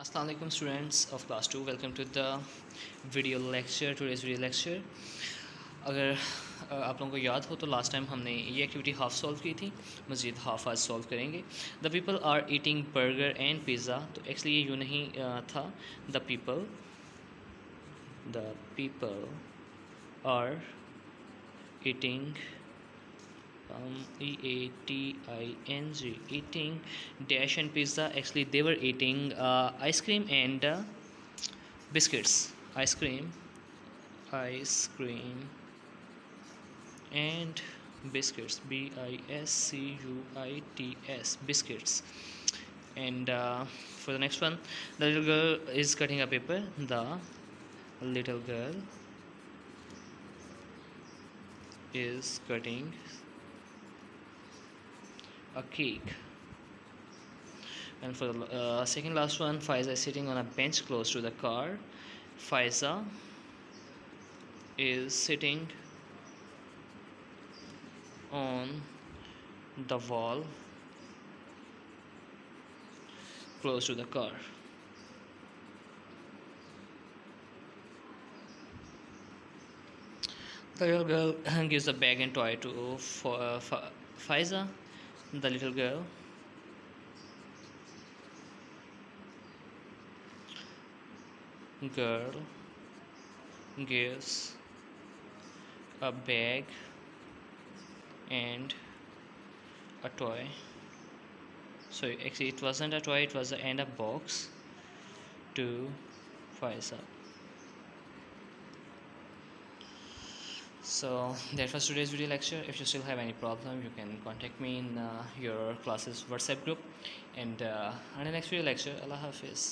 Assalamu alaikum students of class 2, welcome to the today's video lecture. अगर आप लोगों को याद हो तो लास्ट टाइम हमने ये एक्टिविटी हाफ सॉल्व की थी, मज़ीद हाफ आज सॉल्व करेंगे. The people are eating burger and pizza. तो एक्चुअली ये यूँ नहीं था. The people are eating eating dash and pizza. Actually they were eating ice cream and biscuits. Ice cream and biscuits. biscuits, biscuits. And for the next one, the little girl is cutting a paper. The little girl is cutting a cake. And for the second last one, Faiza is sitting on a bench close to the car. Faiza is sitting on the wall close to the car. The little girl gives a bag and toy to Faiza. The little girl gives a bag and a toy. So actually it wasn't a toy, it was a box to Faiza. So that was today's video lecture. If you still have any problem, you can contact me in your class's WhatsApp group. And until next video lecture, Allah Hafiz.